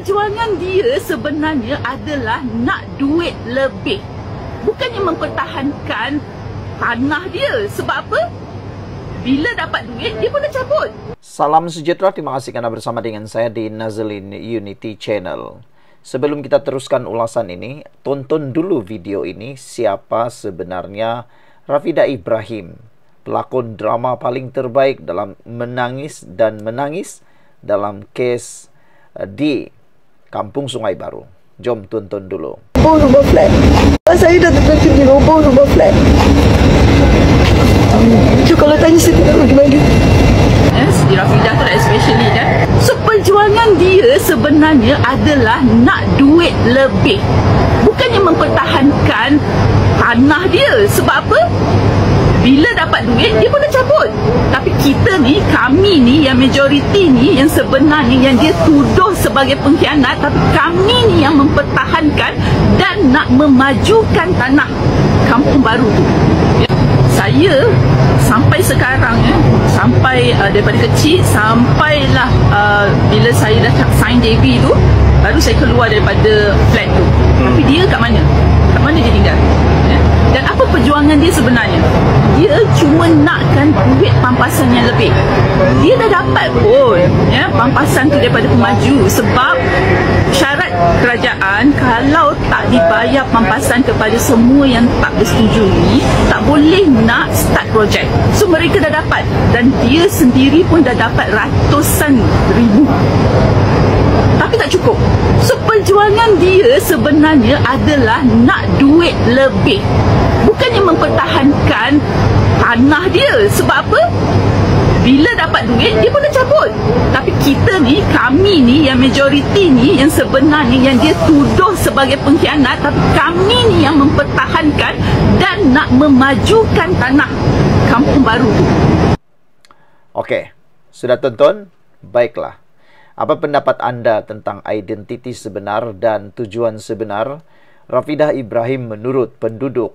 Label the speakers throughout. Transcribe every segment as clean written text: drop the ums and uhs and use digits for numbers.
Speaker 1: perjuangan dia sebenarnya adalah nak duit lebih. Bukannya mempertahankan tanah dia. Sebab apa? Bila dapat duit, dia pun dah cabut.
Speaker 2: Salam sejahtera, terima kasih kerana bersama dengan saya di Nazlin Unity Channel. Sebelum kita teruskan ulasan ini, tonton dulu video ini, siapa sebenarnya Rafidah Ibrahim, pelakon drama paling terbaik dalam menangis dan menangis dalam kes di Kampung Sungai Baru. Jom tonton dulu.
Speaker 3: Rumah flat. Saya dah terkejut di rumah flat. So kalau tanya saya tidak bagi-bagi.
Speaker 1: Di Rafidah tu especially kan. So perjuangan dia sebenarnya adalah nak duit lebih. Bukannya mempertahankan tanah dia. Sebab apa? Bila dapat duit, dia pun dah cabut. Tapi kita ni, kami ni, yang majoriti ni, yang sebenarnya yang dia tuduh sebagai pengkhianat, tapi kami ni yang mempertahankan dan nak memajukan tanah Kampung Baru tu. Saya sampai sekarang sampai daripada kecil sampailah bila saya dah sign JB tu, baru saya keluar daripada flat tu. Tapi dia kat mana? Kat mana dia tinggal? Dan apa perjuangan dia sebenarnya? Dia cuma nakkan duit pampasan yang lebih. Dia dah dapat pun pampasan tu daripada pemaju. Sebab syarat kerajaan, kalau tak dibayar pampasan kepada semua yang tak bersetuju ni, tak boleh nak start projek. So mereka dah dapat. Dan dia sendiri pun dah dapat ratusan ribu. Tapi tak cukup. So perjuangan dia sebenarnya adalah nak duit lebih. Bukannya mempertahankan tanah dia. Sebab apa? Bila dapat duit, dia pun dah cabut. Tapi kita ni, kami ni, yang majoriti ni, yang sebenarnya yang dia tuduh sebagai pengkhianat, tapi kami ni yang mempertahankan dan nak memajukan tanah Kampung Baru tu.
Speaker 2: Okey, sudah tonton? Baiklah. Apa pendapat anda tentang identiti sebenar dan tujuan sebenar Rafidah Ibrahim menurut penduduk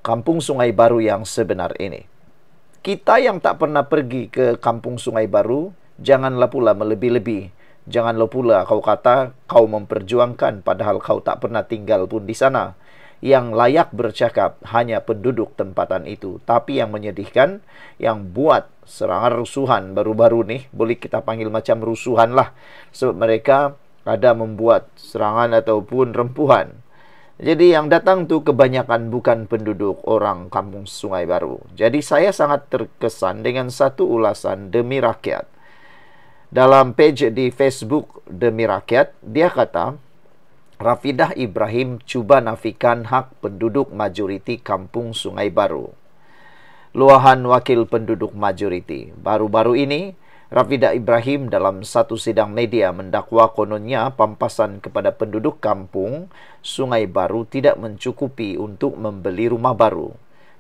Speaker 2: Kampung Sungai Baru yang sebenar ini? Kita yang tak pernah pergi ke Kampung Sungai Baru, janganlah pula melebih-lebih. Janganlah pula kau kata kau memperjuangkan padahal kau tak pernah tinggal pun di sana. Yang layak bercakap hanya penduduk tempatan itu. Tapi yang menyedihkan, yang buat serangan rusuhan baru-baru ni, boleh kita panggil macam rusuhan lah. Sebab mereka ada membuat serangan ataupun rempuhan. Jadi yang datang tu kebanyakan bukan penduduk orang Kampung Sungai Baru. Jadi saya sangat terkesan dengan satu ulasan Demi Rakyat. Dalam page di Facebook Demi Rakyat, dia kata, Rafidah Ibrahim cuba nafikan hak penduduk majoriti Kampung Sungai Baru. Luahan wakil penduduk majoriti. Baru-baru ini, Rafidah Ibrahim dalam satu sidang media mendakwa kononnya pampasan kepada penduduk Kampung Sungai Baru tidak mencukupi untuk membeli rumah baru,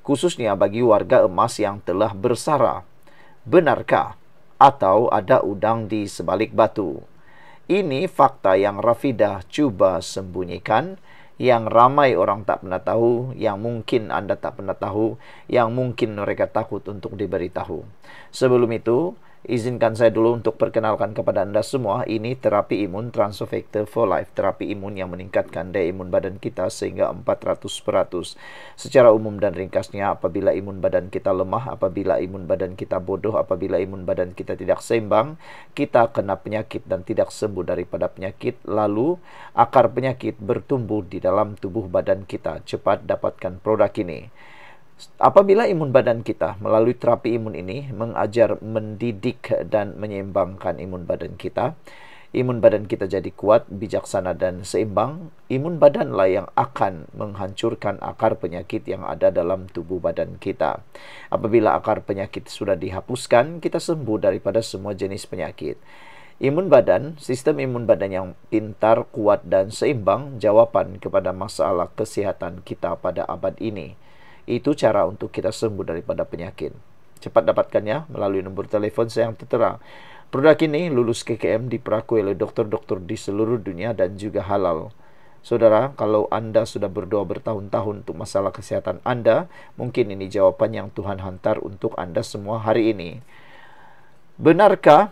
Speaker 2: khususnya bagi warga emas yang telah bersara. Benarkah? Atau ada udang di sebalik batu? Ini fakta yang Rafidah cuba sembunyikan, yang ramai orang tak pernah tahu, yang mungkin anda tak pernah tahu, yang mungkin mereka takut untuk diberitahu. Sebelum itu, izinkan saya dulu untuk perkenalkan kepada anda semua, ini terapi imun Transofactor for Life, terapi imun yang meningkatkan daya imun badan kita sehingga 400%. Secara umum dan ringkasnya, apabila imun badan kita lemah, apabila imun badan kita bodoh, apabila imun badan kita tidak seimbang, kita kena penyakit dan tidak sembuh daripada penyakit, lalu akar penyakit bertumbuh di dalam tubuh badan kita. Cepat dapatkan produk ini. Apabila imun badan kita melalui terapi imun ini mengajar, mendidik dan menyeimbangkan imun badan kita, imun badan kita jadi kuat, bijaksana dan seimbang. Imun badanlah yang akan menghancurkan akar penyakit yang ada dalam tubuh badan kita. Apabila akar penyakit sudah dihapuskan, kita sembuh daripada semua jenis penyakit. Imun badan, sistem imun badan yang pintar, kuat dan seimbang, jawapan kepada masalah kesihatan kita pada abad ini. Itu cara untuk kita sembuh daripada penyakit. Cepat dapatkannya melalui nombor telefon saya yang tertera. Produk ini lulus KKM, diperakui oleh dokter-dokter di seluruh dunia dan juga halal. Saudara, kalau anda sudah berdoa bertahun-tahun untuk masalah kesehatan anda, mungkin ini jawaban yang Tuhan hantar untuk anda semua hari ini. Benarkah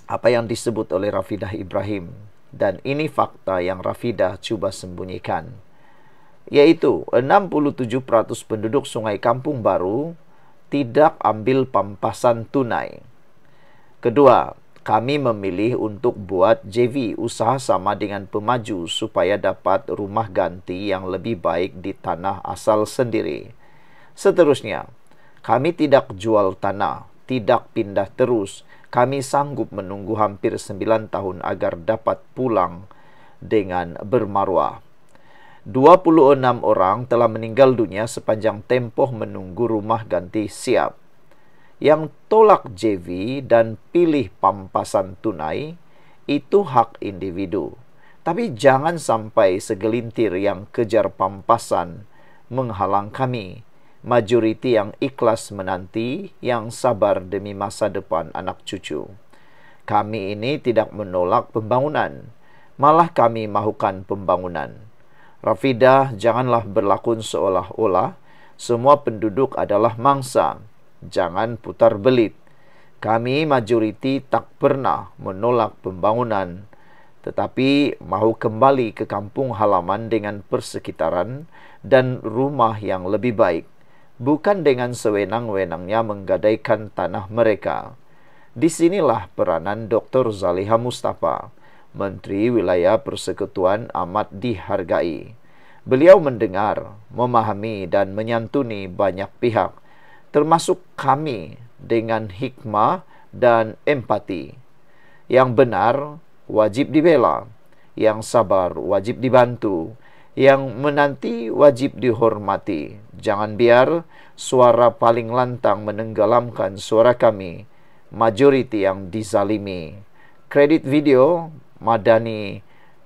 Speaker 2: apa yang disebut oleh Rafidah Ibrahim? Dan ini fakta yang Rafidah cuba sembunyikan, yaitu 67% penduduk Sungai Kampung Baru tidak ambil pampasan tunai. Kedua, kami memilih untuk buat JV, usaha sama dengan pemaju, supaya dapat rumah ganti yang lebih baik di tanah asal sendiri. Seterusnya, kami tidak jual tanah, tidak pindah terus. Kami sanggup menunggu hampir 9 tahun agar dapat pulang dengan bermaruah. 26 orang telah meninggal dunia sepanjang tempoh menunggu rumah ganti siap. Yang tolak JV dan pilih pampasan tunai itu hak individu. Tapi jangan sampai segelintir yang kejar pampasan menghalang kami, majoriti yang ikhlas menanti, yang sabar demi masa depan anak cucu. Kami ini tidak menolak pembangunan, malah kami mahukan pembangunan. Rafidah, janganlah berlakon seolah-olah semua penduduk adalah mangsa. Jangan putar belit. Kami majoriti tak pernah menolak pembangunan, tetapi mahu kembali ke kampung halaman dengan persekitaran dan rumah yang lebih baik, bukan dengan sewenang-wenangnya menggadaikan tanah mereka. Disinilah peranan Dr. Zaliha Mustafa, Menteri Wilayah Persekutuan, amat dihargai. Beliau mendengar, memahami dan menyantuni banyak pihak, termasuk kami, dengan hikmah dan empati. Yang benar wajib dibela, yang sabar wajib dibantu, yang menanti wajib dihormati. Jangan biar suara paling lantang menenggelamkan suara kami, majoriti yang dizalimi. Kredit video Madani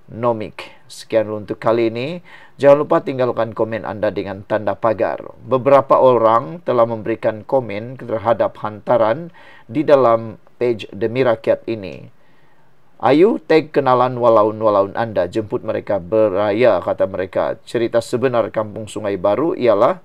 Speaker 2: Nomik. Sekian untuk kali ini. Jangan lupa tinggalkan komen Anda dengan tanda pagar. Beberapa orang telah memberikan komen terhadap hantaran di dalam page Demi Rakyat ini. Ayo tag kenalan walaun-walaun Anda, jemput mereka beraya, kata mereka. Cerita sebenar Kampung Sungai Baru ialah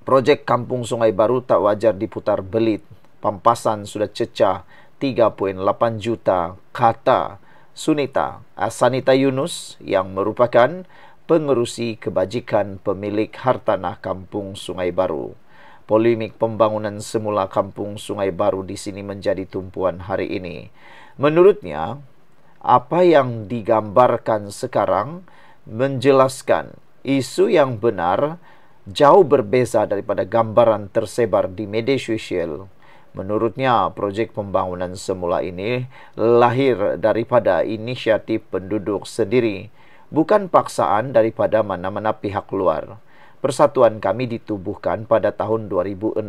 Speaker 2: projek Kampung Sungai Baru tak wajar diputar belit. Pampasan sudah cecah 3.8 juta, kata Sanita Yunus yang merupakan pengerusi kebajikan pemilik hartanah Kampung Sungai Baru. Polemik pembangunan semula Kampung Sungai Baru di sini menjadi tumpuan hari ini. Menurutnya, apa yang digambarkan sekarang menjelaskan isu yang benar jauh berbeza daripada gambaran tersebar di media sosial. Menurutnya, projek pembangunan semula ini lahir daripada inisiatif penduduk sendiri, bukan paksaan daripada mana-mana pihak luar. Persatuan kami ditubuhkan pada tahun 2016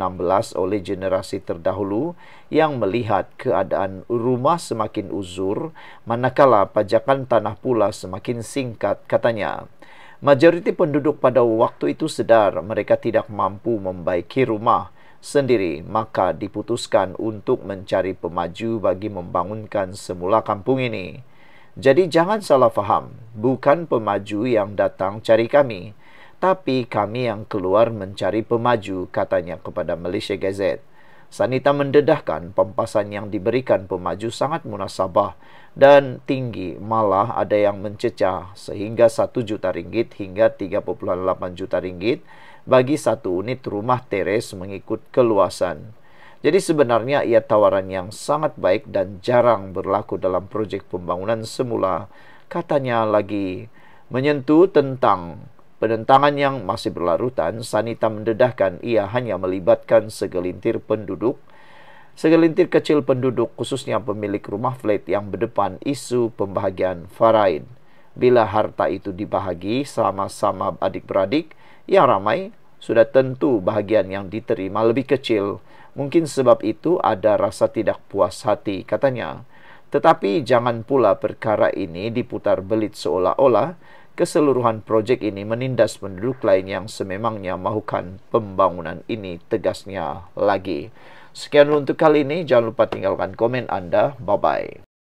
Speaker 2: oleh generasi terdahulu yang melihat keadaan rumah semakin uzur, manakala pajakan tanah pula semakin singkat, katanya. Majoriti penduduk pada waktu itu sedar mereka tidak mampu membaiki rumah sendiri, maka diputuskan untuk mencari pemaju bagi membangunkan semula kampung ini. Jadi jangan salah faham, bukan pemaju yang datang cari kami, tapi kami yang keluar mencari pemaju, katanya kepada Malaysia Gazette. Sanita mendedahkan pampasan yang diberikan pemaju sangat munasabah dan tinggi, malah ada yang mencecah sehingga 1 juta ringgit hingga 3.8 juta ringgit bagi satu unit rumah teres mengikut keluasan. Jadi sebenarnya ia tawaran yang sangat baik dan jarang berlaku dalam projek pembangunan semula. Katanya lagi menyentuh tentang penentangan yang masih berlarutan. Sanita mendedahkan ia hanya melibatkan segelintir kecil penduduk, khususnya pemilik rumah flat yang berdepan isu pembahagian faraid. Bila harta itu dibahagi sama-sama adik-beradik yang ramai, sudah tentu bahagian yang diterima lebih kecil. Mungkin sebab itu ada rasa tidak puas hati, katanya. Tetapi jangan pula perkara ini diputar belit seolah-olah keseluruhan projek ini menindas penduduk lain yang sememangnya mahukan pembangunan ini, tegasnya lagi. Sekian untuk kali ini. Jangan lupa tinggalkan komen Anda. Bye-bye.